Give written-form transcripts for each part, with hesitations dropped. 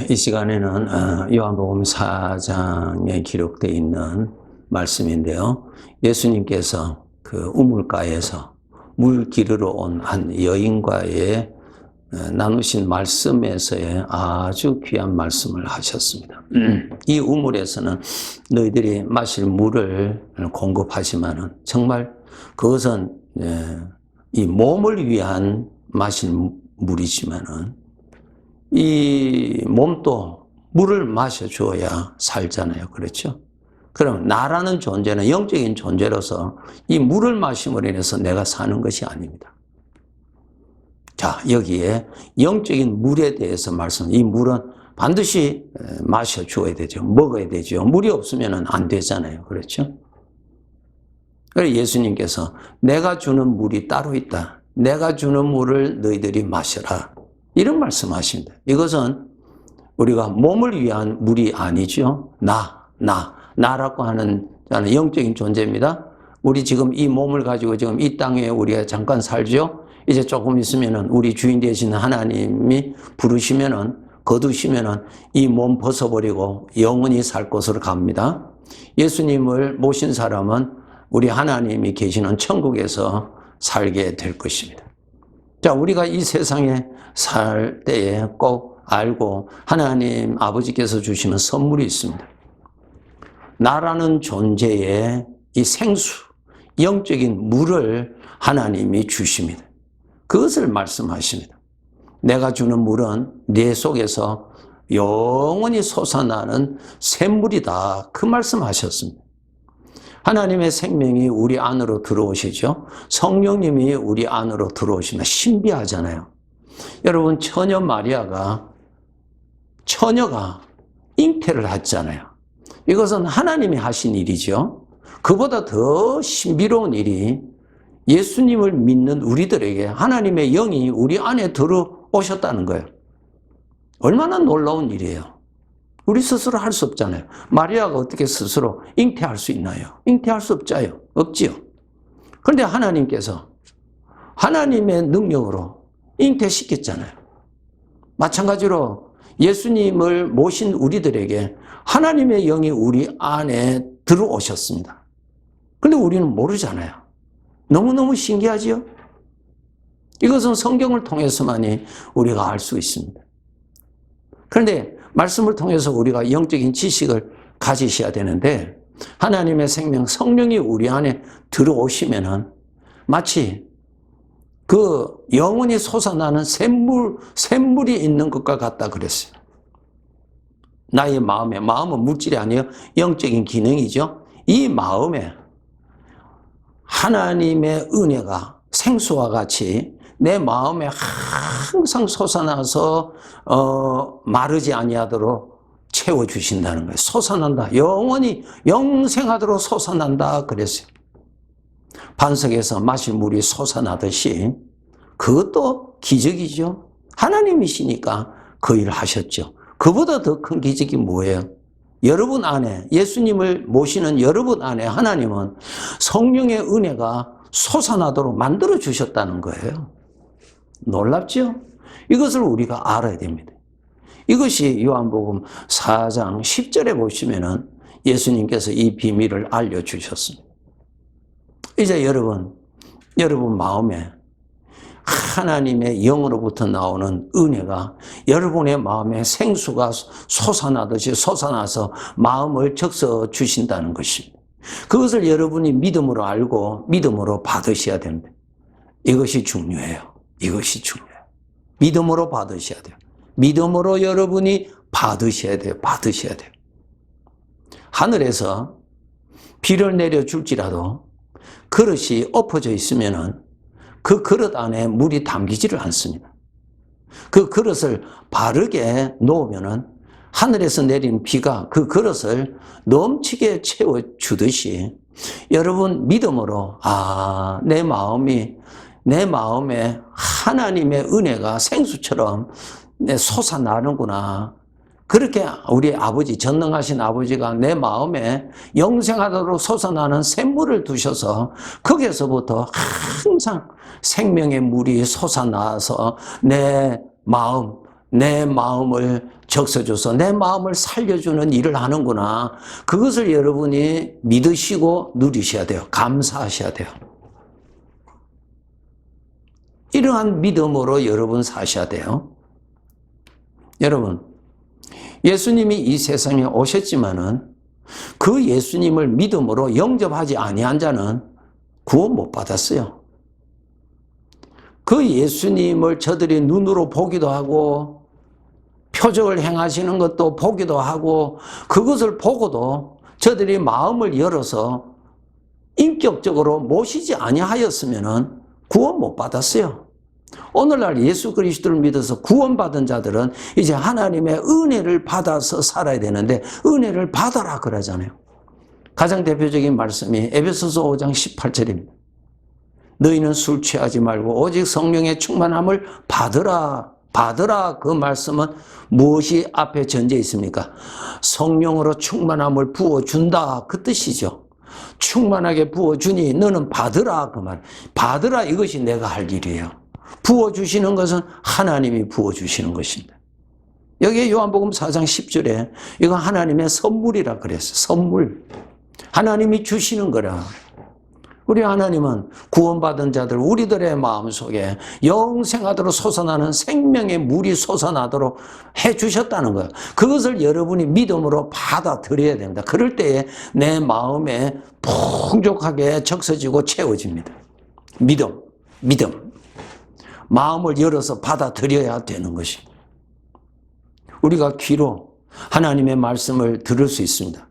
이 시간에는 요한복음 4장에 기록되어 있는 말씀인데요. 예수님께서 그 우물가에서 물 기르러 온 한 여인과의 나누신 말씀에서의 아주 귀한 말씀을 하셨습니다. 이 우물에서는 너희들이 마실 물을 공급하지만은 정말 그것은 이 몸을 위한 마실 물이지만은 이 몸도 물을 마셔주어야 살잖아요. 그렇죠? 그럼 나라는 존재는 영적인 존재로서 이 물을 마심으로 인해서 내가 사는 것이 아닙니다. 자, 여기에 영적인 물에 대해서 이 물은 반드시 마셔주어야 되죠. 먹어야 되죠. 물이 없으면 안 되잖아요. 그렇죠? 그래서 예수님께서 내가 주는 물이 따로 있다. 내가 주는 물을 너희들이 마셔라. 이런 말씀하십니다. 이것은 우리가 몸을 위한 물이 아니죠. 나라고 하는 영적인 존재입니다. 우리 지금 이 몸을 가지고 지금 이 땅에 우리가 잠깐 살죠. 이제 조금 있으면은 우리 주인 되시는 하나님이 부르시면은 거두시면은 이 몸 벗어버리고 영원히 살 곳으로 갑니다. 예수님을 모신 사람은 우리 하나님이 계시는 천국에서 살게 될 것입니다. 자, 우리가 이 세상에 살 때에 꼭 알고 하나님 아버지께서 주시는 선물이 있습니다. 나라는 존재의 이 생수, 영적인 물을 하나님이 주십니다. 그것을 말씀하십니다. 내가 주는 물은 내 속에서 영원히 솟아나는 샘물이다. 그 말씀하셨습니다. 하나님의 생명이 우리 안으로 들어오시죠. 성령님이 우리 안으로 들어오시면 신비하잖아요. 여러분, 처녀가 잉태를 했잖아요. 이것은 하나님이 하신 일이죠. 그보다 더 신비로운 일이 예수님을 믿는 우리들에게 하나님의 영이 우리 안에 들어오셨다는 거예요. 얼마나 놀라운 일이에요. 우리 스스로 할 수 없잖아요. 마리아가 어떻게 스스로 잉태할 수 있나요? 잉태할 수 없지요. 그런데 하나님께서 하나님의 능력으로 잉태시켰잖아요. 마찬가지로 예수님을 모신 우리들에게 하나님의 영이 우리 안에 들어오셨습니다. 그런데 우리는 모르잖아요. 너무너무 신기하지요? 이것은 성경을 통해서만이 우리가 알 수 있습니다. 그런데 말씀을 통해서 우리가 영적인 지식을 가지셔야 되는데 하나님의 생명 성령이 우리 안에 들어오시면은 마치 그 영원히 솟아나는 샘물이 있는 것과 같다 그랬어요. 나의 마음은 물질이 아니에요. 영적인 기능이죠. 이 마음에 하나님의 은혜가 생수와 같이 내 마음에 항상 솟아나서 마르지 아니하도록 채워주신다는 거예요. 솟아난다. 영원히 영생하도록 솟아난다 그랬어요. 반석에서 마실 물이 솟아나듯이 그것도 기적이죠. 하나님이시니까 그 일을 하셨죠. 그보다 더 큰 기적이 뭐예요? 여러분 안에, 예수님을 모시는 여러분 안에 하나님은 성령의 은혜가 솟아나도록 만들어 주셨다는 거예요. 놀랍죠? 이것을 우리가 알아야 됩니다. 이것이 요한복음 4장 10절에 보시면은 예수님께서 이 비밀을 알려주셨습니다. 이제 여러분 마음에 하나님의 영으로부터 나오는 은혜가 여러분의 마음에 생수가 솟아나서 마음을 적셔 주신다는 것입니다. 그것을 여러분이 믿음으로 알고 믿음으로 받으셔야 됩니다. 이것이 중요해요. 믿음으로 받으셔야 돼요. 믿음으로 여러분이 받으셔야 돼요. 하늘에서 비를 내려줄지라도 그릇이 엎어져 있으면은 그 그릇 안에 물이 담기지를 않습니다. 그 그릇을 바르게 놓으면은 하늘에서 내린 비가 그 그릇을 넘치게 채워주듯이 여러분 믿음으로 내 마음에 하나님의 은혜가 생수처럼 솟아나는구나. 그렇게 우리 아버지, 전능하신 아버지가 내 마음에 영생하도록 솟아나는 샘물을 두셔서 거기에서부터 항상 생명의 물이 솟아나서 내 마음, 내 마음을 적셔줘서 내 마음을 살려주는 일을 하는구나. 그것을 여러분이 믿으시고 누리셔야 돼요. 감사하셔야 돼요. 이러한 믿음으로 여러분 사셔야 돼요. 여러분, 예수님이 이 세상에 오셨지만은 그 예수님을 믿음으로 영접하지 아니한 자는 구원 못 받았어요. 그 예수님을 저들이 눈으로 보기도 하고 표적을 행하시는 것도 보기도 하고 그것을 보고도 저들이 마음을 열어서 인격적으로 모시지 아니하였으면 구원 못 받았어요. 오늘날 예수 그리스도를 믿어서 구원받은 자들은 이제 하나님의 은혜를 받아서 살아야 되는데 은혜를 받아라 그러잖아요. 가장 대표적인 말씀이 에베소서 5장 18절입니다. 너희는 술 취하지 말고 오직 성령의 충만함을 받으라. 받으라 그 말씀은 무엇이 앞에 전제 있습니까? 성령으로 충만함을 부어준다 그 뜻이죠. 충만하게 부어주니 너는 받으라 그 말. 받으라 이것이 내가 할 일이에요. 부어주시는 것은 하나님이 부어주시는 것입니다. 여기 요한복음 4장 10절에 이거 하나님의 선물이라 그랬어요. 선물. 하나님이 주시는 거라. 우리 하나님은 구원받은 자들 우리들의 마음속에 영생하도록 솟아나는 생명의 물이 솟아나도록 해주셨다는 거예요. 그것을 여러분이 믿음으로 받아들여야 됩니다. 그럴 때에 내 마음에 풍족하게 적셔지고 채워집니다. 믿음. 마음을 열어서 받아들여야 되는 것입니다. 우리가 귀로 하나님의 말씀을 들을 수 있습니다.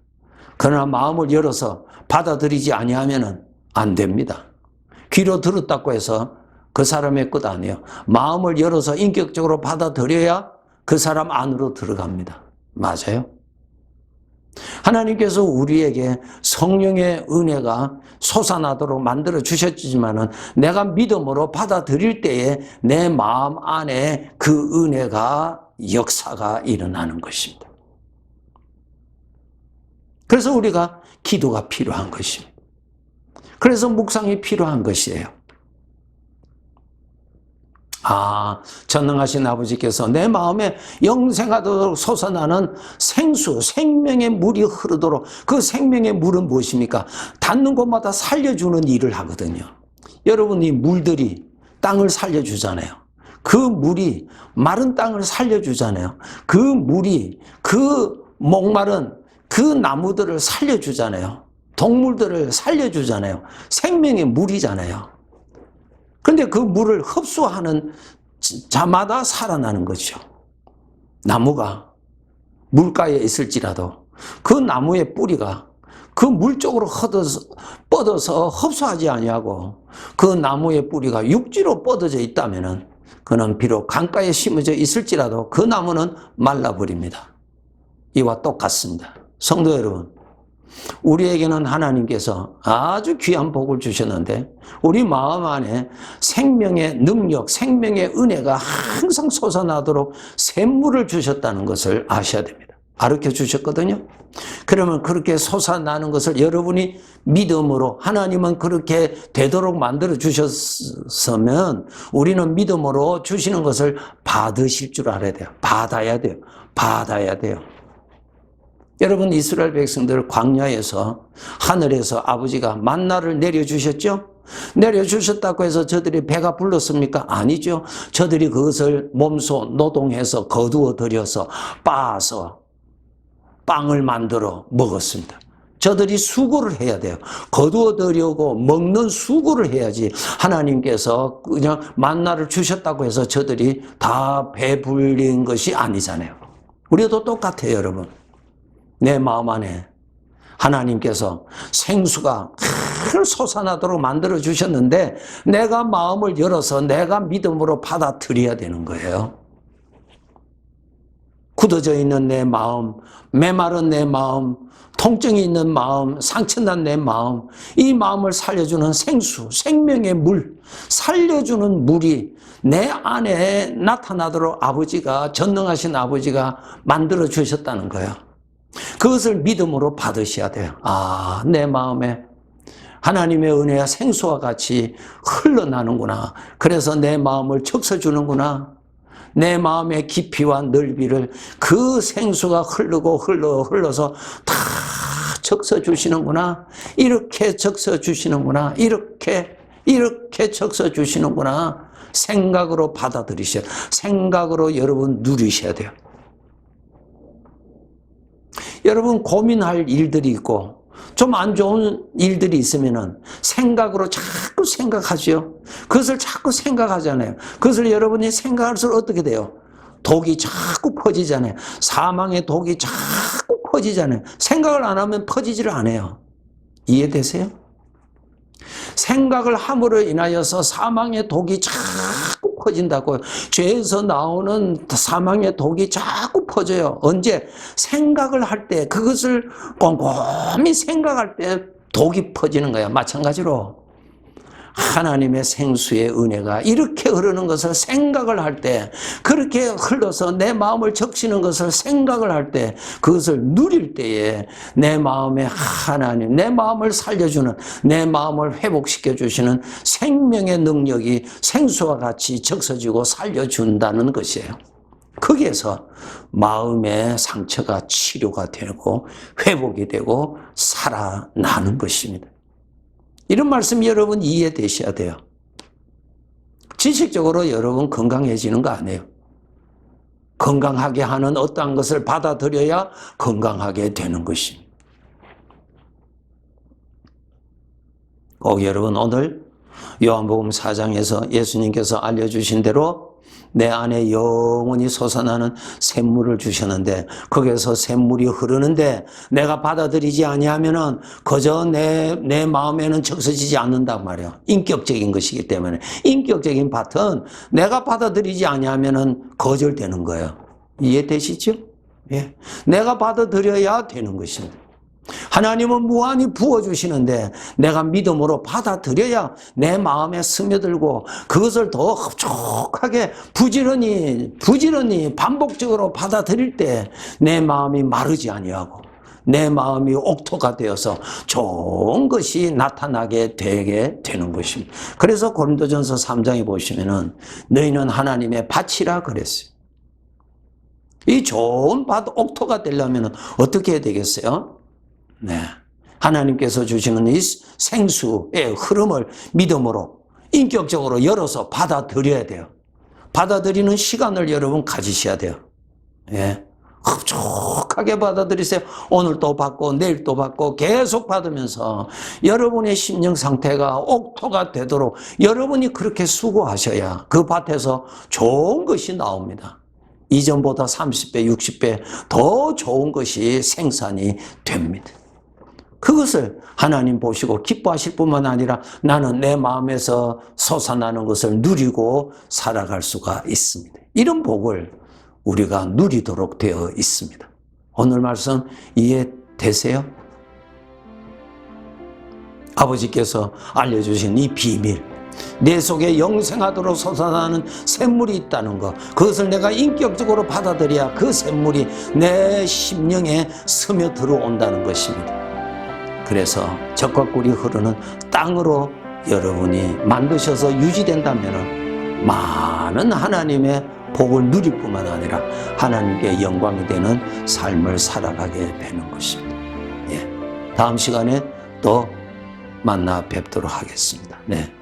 그러나 마음을 열어서 받아들이지 아니하면 안 됩니다. 귀로 들었다고 해서 그 사람의 것 아니에요. 마음을 열어서 인격적으로 받아들여야 그 사람 안으로 들어갑니다. 맞아요. 하나님께서 우리에게 성령의 은혜가 솟아나도록 만들어 주셨지만은 내가 믿음으로 받아들일 때에 내 마음 안에 그 은혜가 역사가 일어나는 것입니다. 그래서 우리가 기도가 필요한 것입니다. 그래서 묵상이 필요한 것이에요. 전능하신 아버지께서 내 마음에 영생하도록 솟아나는 생수, 생명의 물이 흐르도록 그 생명의 물은 무엇입니까? 닿는 곳마다 살려주는 일을 하거든요. 여러분 이 물들이 땅을 살려주잖아요. 그 물이 마른 땅을 살려주잖아요. 그 물이 그 목마른 그 나무들을 살려주잖아요. 동물들을 살려주잖아요. 생명의 물이잖아요. 그런데 그 물을 흡수하는 자마다 살아나는 거죠. 나무가 물가에 있을지라도 그 나무의 뿌리가 그 물 쪽으로 뻗어서 흡수하지 아니하고 그 나무의 뿌리가 육지로 뻗어져 있다면 그는 비록 강가에 심어져 있을지라도 그 나무는 말라버립니다. 이와 똑같습니다. 성도 여러분, 우리에게는 하나님께서 아주 귀한 복을 주셨는데 우리 마음 안에 생명의 능력, 생명의 은혜가 항상 솟아나도록 샘물을 주셨다는 것을 아셔야 됩니다. 가르쳐 주셨거든요. 그러면 그렇게 솟아나는 것을 여러분이 믿음으로 하나님은 그렇게 되도록 만들어 주셨으면 우리는 믿음으로 주시는 것을 받으실 줄 알아야 돼요. 받아야 돼요. 받아야 돼요. 여러분 이스라엘 백성들 광야에서 하늘에서 아버지가 만나를 내려주셨죠? 내려주셨다고 해서 저들이 배가 불렀습니까? 아니죠. 저들이 그것을 몸소 노동해서 거두어 들여서 빻아서 빵을 만들어 먹었습니다. 저들이 수고를 해야 돼요. 거두어 들여고 먹는 수고를 해야지 하나님께서 그냥 만나를 주셨다고 해서 저들이 다 배불린 것이 아니잖아요. 우리도 똑같아요, 여러분. 내 마음 안에 하나님께서 생수가 솟아나도록 만들어 주셨는데 내가 마음을 열어서 내가 믿음으로 받아들여야 되는 거예요. 굳어져 있는 내 마음, 메마른 내 마음, 통증이 있는 마음, 상처난 내 마음, 이 마음을 살려주는 생수, 생명의 물, 살려주는 물이 내 안에 나타나도록 아버지가, 전능하신 아버지가 만들어 주셨다는 거예요. 그것을 믿음으로 받으셔야 돼요. 내 마음에 하나님의 은혜가 생수와 같이 흘러나는구나. 그래서 내 마음을 적셔주는구나. 내 마음의 깊이와 넓이를 그 생수가 흘러서 다 적셔 주시는구나. 이렇게 적셔 주시는구나. 이렇게 적셔 주시는구나. 생각으로 받아들이셔야, 생각으로 여러분 누리셔야 돼요. 여러분 고민할 일들이 있고 좀 안 좋은 일들이 있으면은 생각으로 자꾸 생각하죠. 그것을 자꾸 생각하잖아요. 그것을 여러분이 생각할수록 어떻게 돼요? 독이 자꾸 퍼지잖아요. 사망의 독이 자꾸 퍼지잖아요. 생각을 안 하면 퍼지지를 않아요. 이해되세요? 생각을 함으로 인하여서 사망의 독이 자꾸 퍼진다고요. 죄에서 나오는 사망의 독이 자꾸 퍼져요. 언제? 생각을 할 때, 그것을 꼼꼼히 생각할 때 독이 퍼지는 거야. 마찬가지로 하나님의 생수의 은혜가 이렇게 흐르는 것을 생각을 할 때, 그렇게 흘러서 내 마음을 적시는 것을 생각을 할 때, 그것을 누릴 때에 내 마음에 하나님, 내 마음을 살려주는, 내 마음을 회복시켜 주시는 생명의 능력이 생수와 같이 적셔지고 살려준다는 것이에요. 거기에서 마음의 상처가 치료가 되고 회복이 되고 살아나는 것입니다. 이런 말씀 여러분 이해되셔야 돼요. 지식적으로 여러분 건강해지는 거 아니에요. 건강하게 하는 어떠한 것을 받아들여야 건강하게 되는 것입니다. 꼭 여러분 오늘 요한복음 4장에서 예수님께서 알려주신 대로 내 안에 영원히 솟아나는 샘물을 주셨는데 거기에서 샘물이 흐르는데 내가 받아들이지 아니하면은 그저 내 마음에는 적셔지지 않는단 말이에요. 인격적인 것이기 때문에. 인격적인 밭은 내가 받아들이지 아니하면은 거절되는 거예요. 이해되시죠? 예. 내가 받아들여야 되는 것입니다. 하나님은 무한히 부어주시는데 내가 믿음으로 받아들여야 내 마음에 스며들고 그것을 더 흡족하게 부지런히 반복적으로 받아들일 때 내 마음이 마르지 아니하고 내 마음이 옥토가 되어서 좋은 것이 나타나게 되게 되는 것입니다. 그래서 고린도전서 3장에 보시면은 너희는 하나님의 밭이라 그랬어요. 이 좋은 밭 옥토가 되려면 어떻게 해야 되겠어요? 네. 하나님께서 주시는 이 생수의 흐름을 믿음으로 인격적으로 열어서 받아들여야 돼요. 받아들이는 시간을 여러분 가지셔야 돼요. 예. 흡족하게 받아들이세요. 오늘 또 받고 내일 또 받고 계속 받으면서 여러분의 심령 상태가 옥토가 되도록 여러분이 그렇게 수고하셔야 그 밭에서 좋은 것이 나옵니다. 이전보다 30배, 60배 더 좋은 것이 생산이 됩니다. 그것을 하나님 보시고 기뻐하실 뿐만 아니라 나는 내 마음에서 솟아나는 것을 누리고 살아갈 수가 있습니다. 이런 복을 우리가 누리도록 되어 있습니다. 오늘 말씀 이해되세요? 아버지께서 알려주신 이 비밀, 내 속에 영생하도록 솟아나는 샘물이 있다는 것, 그것을 내가 인격적으로 받아들여야 그 샘물이 내 심령에 스며들어온다는 것입니다. 그래서 젖과 꿀이 흐르는 땅으로 여러분이 만드셔서 유지된다면 많은 하나님의 복을 누릴 뿐만 아니라 하나님께 영광이 되는 삶을 살아가게 되는 것입니다. 예. 다음 시간에 또 만나 뵙도록 하겠습니다. 네.